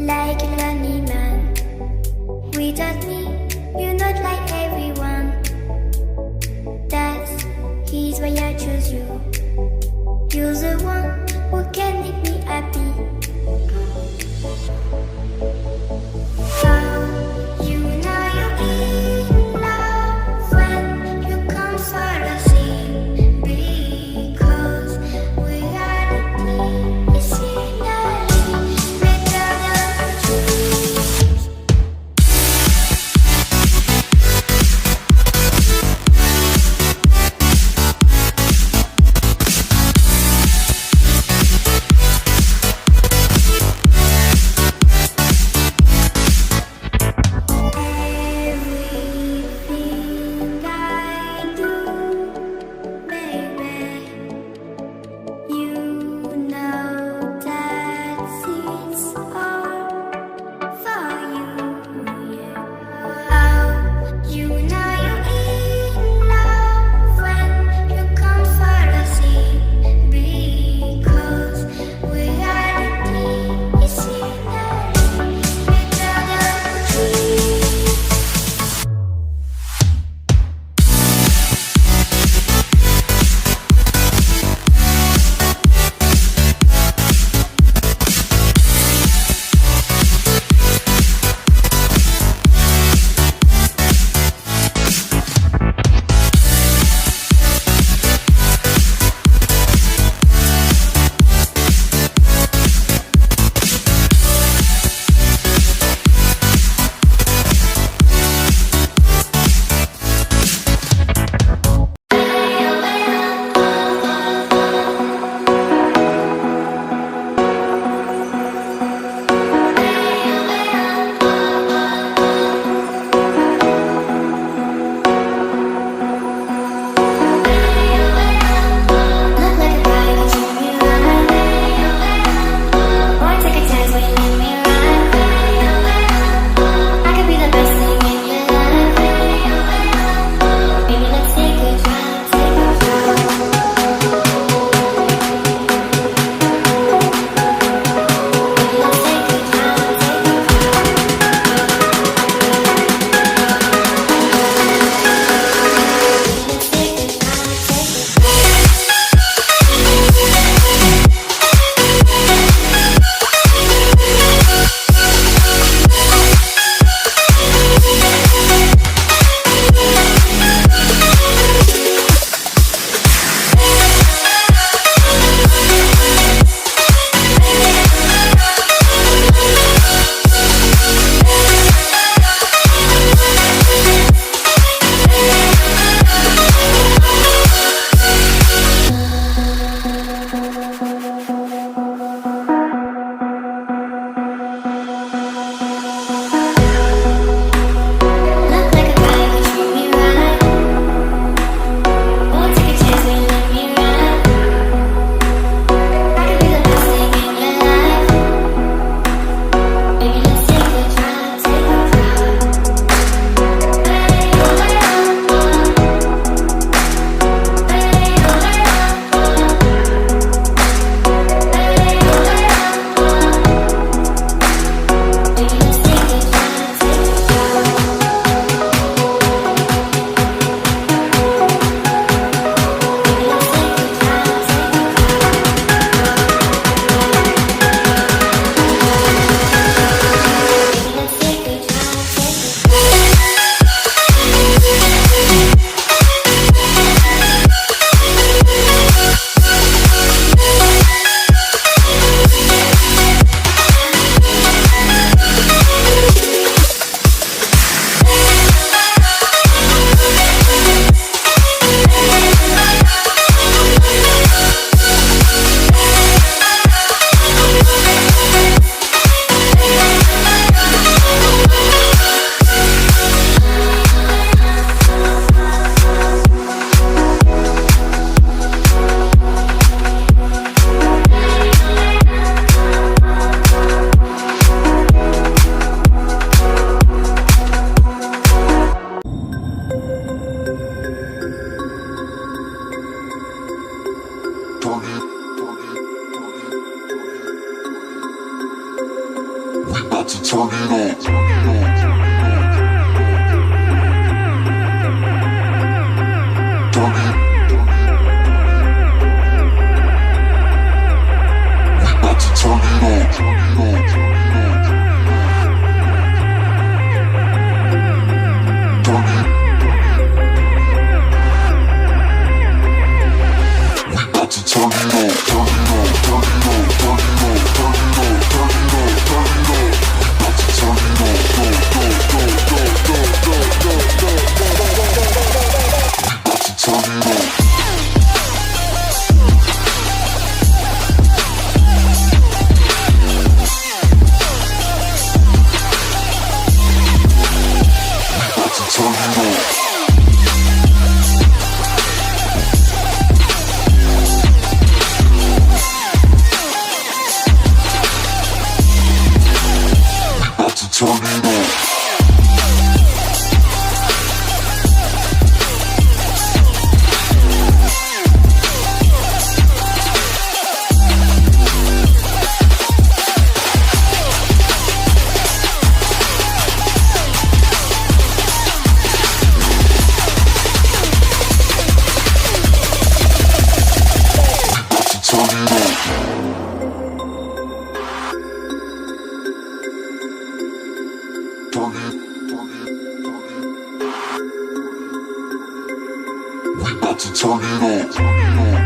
like a lonely man. Without me, you're not like everyone. That's he's why I choose you. You're the one who can make me happy. How you know you're in love when you come for the same? Because reality is finally better than the truth. to turn it up. Turn it. We about to turn it up. Turn it. We about to turn it up. Turn it up. Turn it up. Turn it up. Turn it up. Turn it up. Turn it up. We about to turn it up. Go, go, go, go, go, go, go, go, go, go, go, go, go, go. We about to turn it up. Turn it up. We about to turn it up. Turn it up. Turn it, turn it, turn it. We about to turn it up.